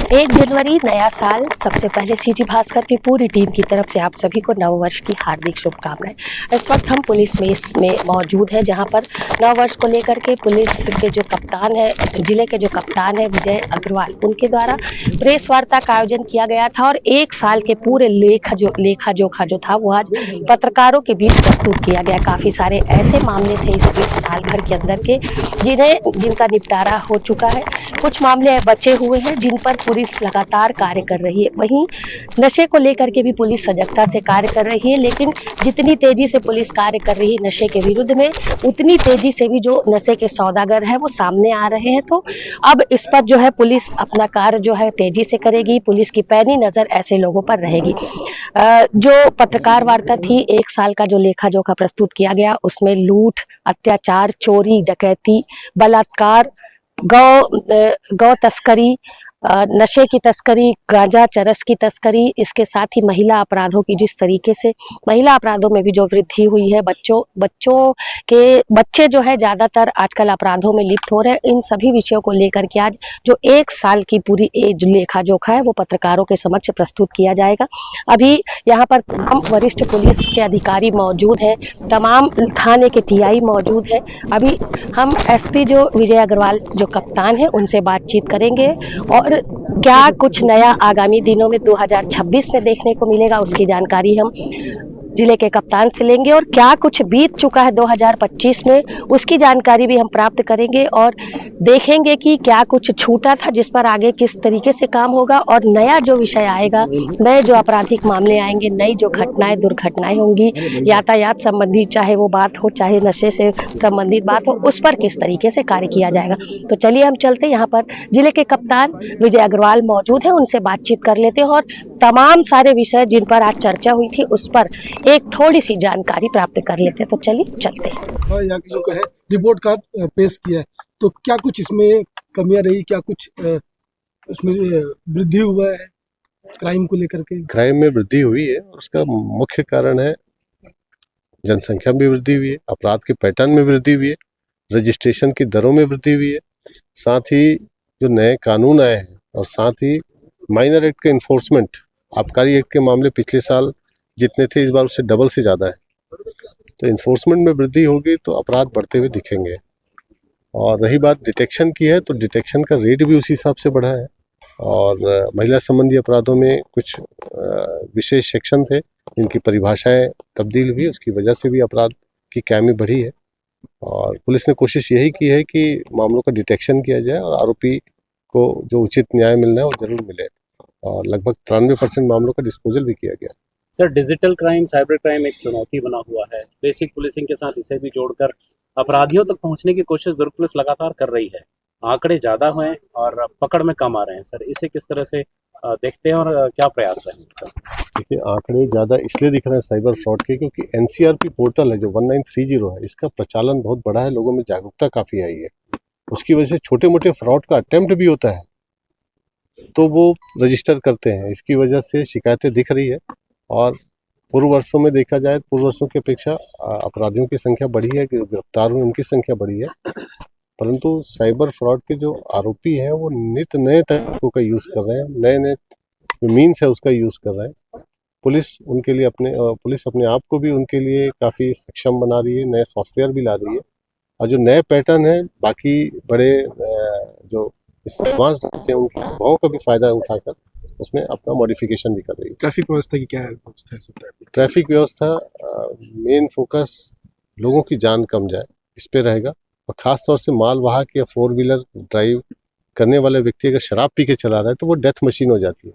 1 जनवरी नया साल। सबसे पहले सीजी भास्कर की पूरी टीम की तरफ से आप सभी को नववर्ष की हार्दिक शुभकामनाएं। इस वक्त हम पुलिस में इसमें मौजूद हैं, जहां पर नववर्ष को लेकर के पुलिस के जो कप्तान है, जिले के जो कप्तान है विजय अग्रवाल, उनके द्वारा प्रेस वार्ता का आयोजन किया गया था और 1 साल के पूरे लेखा जोखा जो था वो आज पत्रकारों के बीच प्रस्तुत किया गया। काफ़ी सारे ऐसे मामले थे इस बीच साल भर के अंदर के जिनका निपटारा हो चुका है। कुछ मामले बचे हुए हैं जिन पर पुलिस लगातार कार्य कर रही है। वहीं नशे को लेकर के भी पुलिस सजगता से कार्य कर रही है, लेकिन जितनी तेजी से पुलिस कार्य कर रही है नशे के विरुद्ध में, उतनी तेजी से भी जो नशे के सौदागर हैं वो सामने आ रहे हैं। तो अब इस पर जो है पुलिस अपना कार्य जो है तेजी से करेगी। पुलिस की पैनी नज़र ऐसे लोगों पर रहेगी। जो पत्रकार वार्ता थी, 1 साल का जो लेखा जोखा प्रस्तुत किया गया, उसमें लूट, अत्याचार, चोरी, डकैती, बलात्कार, गौ तस्करी, नशे की तस्करी, गांजा चरस की तस्करी, इसके साथ ही महिला अपराधों की जिस तरीके से महिला अपराधों में भी जो वृद्धि हुई है, बच्चे जो है ज़्यादातर आजकल अपराधों में लिप्त हो रहे हैं। इन सभी विषयों को लेकर के आज जो 1 साल की पूरी लेखा जोखा है वो पत्रकारों के समक्ष प्रस्तुत किया जाएगा। अभी यहाँ पर तमाम वरिष्ठ पुलिस के अधिकारी मौजूद हैं, तमाम थाने के टीआई मौजूद हैं। अभी हम एसपी जो विजय अग्रवाल जो कप्तान है उनसे बातचीत करेंगे और क्या कुछ नया आगामी दिनों में 2026 में देखने को मिलेगा उसकी जानकारी हम जिले के कप्तान से लेंगे, और क्या कुछ बीत चुका है 2025 में उसकी जानकारी भी हम प्राप्त करेंगे और देखेंगे कि क्या कुछ छूटा था जिस पर आगे किस तरीके से काम होगा और नया जो विषय आएगा, नए जो आपराधिक मामले आएंगे, नई जो घटनाएं दुर्घटनाएं होंगी, यातायात संबंधी चाहे वो बात हो, चाहे नशे से संबंधित बात हो, उस पर किस तरीके से कार्य किया जाएगा। तो चलिए हम चलते हैं, यहाँ पर जिले के कप्तान विजय अग्रवाल मौजूद है, उनसे बातचीत कर लेते हैं और तमाम सारे विषय जिन पर आज चर्चा हुई थी उस पर एक थोड़ी सी जानकारी प्राप्त कर लेते हैं। तो चलिए चलते हैं। यहाँ के लोग है रिपोर्ट कार्ड पेश किया है, तो क्या कुछ इसमें कमियां रही, क्या कुछ उसमें वृद्धि हुआ है क्राइम को लेकर के? क्राइम में वृद्धि हुई है और उसका मुख्य कारण है जनसंख्या में वृद्धि हुई है, अपराध के पैटर्न में वृद्धि हुई है, रजिस्ट्रेशन की दरों में वृद्धि हुई है, साथ ही जो नए कानून आए हैं और साथ ही माइनर एक्ट के इन्फोर्समेंट, आबकारी एक्ट के मामले पिछले साल जितने थे इस बार उससे डबल से ज़्यादा है। तो इन्फोर्समेंट में वृद्धि होगी तो अपराध बढ़ते हुए दिखेंगे। और रही बात डिटेक्शन की है, तो डिटेक्शन का रेट भी उसी हिसाब से बढ़ा है। और महिला संबंधी अपराधों में कुछ विशेष सेक्शन थे जिनकी परिभाषाएं तब्दील हुई, उसकी वजह से भी अपराध की कैमी बढ़ी है। और पुलिस ने कोशिश यही की है कि मामलों का डिटेक्शन किया जाए और आरोपी को जो उचित न्याय मिलना है वो जरूर मिले। और लगभग 93% मामलों का डिस्पोजल भी किया गया। Sir, digital crime, cyber crime एक चुनौती बना हुआ है। बेसिक पुलिसिंग के साथ इसे भी जोड़कर अपराधियों तक पहुंचने की कोशिश दुर्ग पुलिस लगातार कर रही है। आंकड़े ज़्यादा हुए हैं और पकड़ में कम आ रहे हैं। सर, इसे किस तरह से देखते हैं और क्या प्रयास रहेंगे? देखिए, आंकड़े ज़्यादा इसलिए दिख रहे हैं साइबर फ्रॉड के, क्योंकि NCRP पोर्टल है जो 1930 है, इसका प्रचलन बहुत बड़ा है, लोगों में जागरूकता काफ़ी आई है। उसकी वजह से छोटे मोटे फ्रॉड का अटेम्प्ट भी होता है तो वो रजिस्टर करते हैं। इसकी वजह से शिकायतें दिख रही है और पूर्व वर्षों में देखा जाए, पूर्व वर्षों की अपेक्षा अपराधियों की संख्या बढ़ी है, गिरफ्तार हुए उनकी संख्या बढ़ी है। परंतु साइबर फ्रॉड के जो आरोपी हैं वो नित नए तरीकों का यूज़ कर रहे हैं, नए नए जो मीन्स है उसका यूज़ कर रहे हैं। पुलिस अपने आप को भी उनके लिए काफ़ी सक्षम बना रही है, नए सॉफ्टवेयर भी ला रही है। और जो नए पैटर्न है, बाकी बड़े जो एडवांस होते हैं उनके अनुभवों का भी फ़ायदा उठाकर उसमें अपना मॉडिफिकेशन भी कर रही है। ट्रैफिक व्यवस्था की क्या व्यवस्था है? ट्रैफिक व्यवस्था मेन फोकस लोगों की जान कम जाए इस पे रहेगा, और ख़ास तौर से मालवाहक या 4 व्हीलर ड्राइव करने वाले व्यक्ति अगर शराब पी के चला रहा है तो वो डेथ मशीन हो जाती है।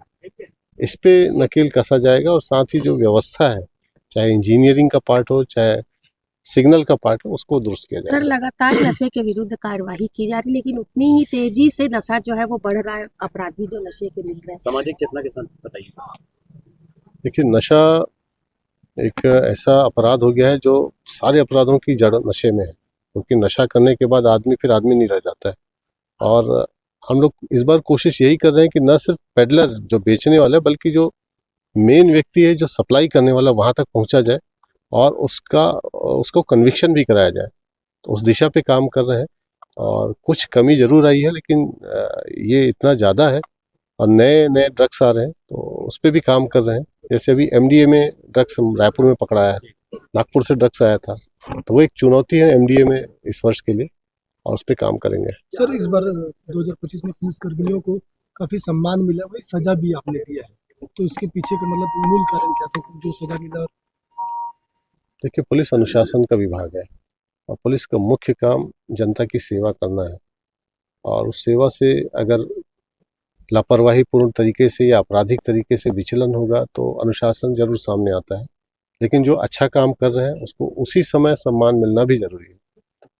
इस पे नकेल कसा जाएगा और साथ ही जो व्यवस्था है, चाहे इंजीनियरिंग का पार्ट हो चाहे सिग्नल का पार्ट हो, उसको दुरुस्त किया जाएगा। सर, लगातार नशे के विरुद्ध कार्यवाही की जा रही है, लेकिन उतनी ही तेजी से नशा जो है वो बढ़ रहा है, अपराधी जो नशे के मिल रहे हैं। सामाजिक चेतना के साथ बताइए। देखिए, नशा एक ऐसा अपराध हो गया है जो सारे अपराधों की जड़ नशे में है, क्योंकि नशा करने के बाद फिर आदमी नहीं रह जाता है। और हम लोग इस बार कोशिश यही कर रहे हैं कि न सिर्फ पेडलर जो बेचने वाला है, बल्कि जो मेन व्यक्ति है जो सप्लाई करने वाला, वहाँ तक पहुँचा जाए और उसको कन्विक्शन भी कराया जाए। तो उस दिशा पे काम कर रहे हैं और कुछ कमी जरूर आई है, लेकिन ये इतना ज़्यादा है और नए नए ड्रग्स आ रहे हैं तो उस पर भी काम कर रहे हैं। जैसे अभी एमडीए में ड्रग्स रायपुर में पकड़ा है, नागपुर से ड्रग्स आया था, तो वो एक चुनौती है एमडीए में इस वर्ष के लिए और उस पर काम करेंगे। सर इस बार 2025 में पुलिस कर्मियों को काफी सम्मान मिला, वही सजा भी आपने दिया है, तो इसके पीछे का मतलब मूल कारण क्या था जो सजा मिला? देखिए, पुलिस अनुशासन का विभाग है और पुलिस का मुख्य काम जनता की सेवा करना है और उस सेवा से अगर लापरवाही पूर्ण तरीके से या आपराधिक तरीके से विचलन होगा तो अनुशासन जरूर सामने आता है, लेकिन जो अच्छा काम कर रहे हैं उसको उसी समय सम्मान मिलना भी जरूरी है।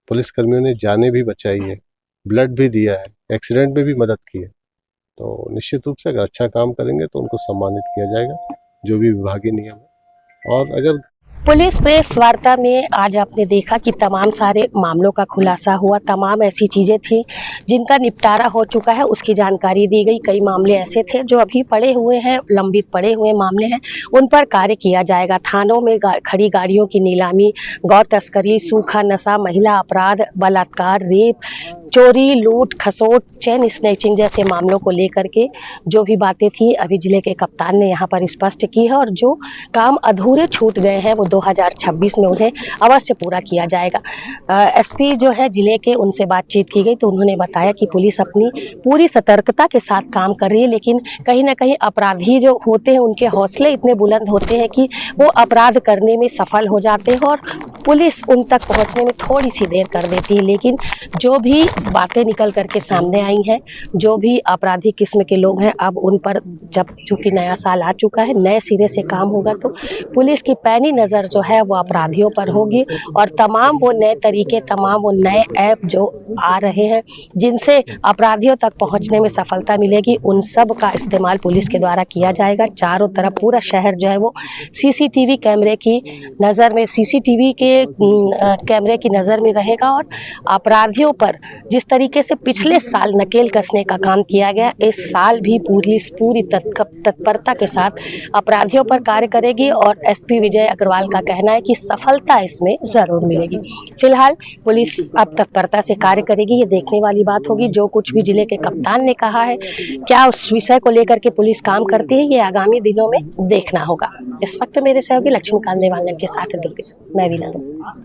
पुलिस कर्मियों ने जानें भी बचाई है, ब्लड भी दिया है, एक्सीडेंट में भी मदद की है, तो निश्चित रूप से अगर अच्छा काम करेंगे तो उनको सम्मानित किया जाएगा, जो भी विभागीय नियम है। और अगर पुलिस प्रेस वार्ता में आज आपने देखा कि तमाम सारे मामलों का खुलासा हुआ, तमाम ऐसी चीज़ें थी जिनका निपटारा हो चुका है, उसकी जानकारी दी गई। कई मामले ऐसे थे जो अभी पड़े हुए हैं, लंबित पड़े हुए मामले हैं, उन पर कार्य किया जाएगा। थानों में खड़ी गाड़ियों की नीलामी, गौ तस्करी, सूखा नशा, महिला अपराध, बलात्कार, रेप, चोरी, लूट, खसोट, चेन स्नैचिंग जैसे मामलों को लेकर के जो भी बातें थी अभी जिले के कप्तान ने यहाँ पर स्पष्ट की है और जो काम अधूरे छूट गए हैं वो 2026 में उन्हें अवश्य पूरा किया जाएगा। एसपी जो है जिले के, उनसे बातचीत की गई तो उन्होंने बताया कि पुलिस अपनी पूरी सतर्कता के साथ काम कर रही है, लेकिन कहीं ना कहीं अपराधी जो होते हैं उनके हौसले इतने बुलंद होते हैं कि वो अपराध करने में सफल हो जाते हैं और पुलिस उन तक पहुंचने में थोड़ी सी देर कर देती है। लेकिन जो भी बातें निकल करके सामने आई हैं, जो भी अपराधी किस्म के लोग हैं, अब उन पर जब चूंकि नया साल आ चुका है, नए सिरे से काम होगा तो पुलिस की पैनी नज़र जो है वो अपराधियों पर होगी और तमाम वो नए तरीके, तमाम वो नए ऐप जो आ रहे हैं जिनसे अपराधियों तक पहुंचने में सफलता मिलेगी, उन सब का इस्तेमाल पुलिस के द्वारा किया जाएगा। चारों तरफ पूरा शहर जो है वो सीसीटीवी कैमरे की नज़र में, सीसीटीवी के कैमरे की नज़र में रहेगा और अपराधियों पर जिस तरीके से पिछले साल नकेल कसने का काम किया गया, इस साल भी पुलिस पूरी तत्परता के साथ अपराधियों पर कार्य करेगी और एसपी विजय अग्रवाल का कहना है कि सफलता इसमें ज़रूर मिलेगी। फिलहाल पुलिस अब तत्परता से कार्य करेगी, ये देखने वाली बात होगी। जो कुछ भी जिले के कप्तान ने कहा है, क्या उस विषय को लेकर के पुलिस काम करती है, ये आगामी दिनों में देखना होगा। इस वक्त मेरे सहयोगी लक्ष्मीकांत देवांगन के साथ दुर्ग से मैं वीना।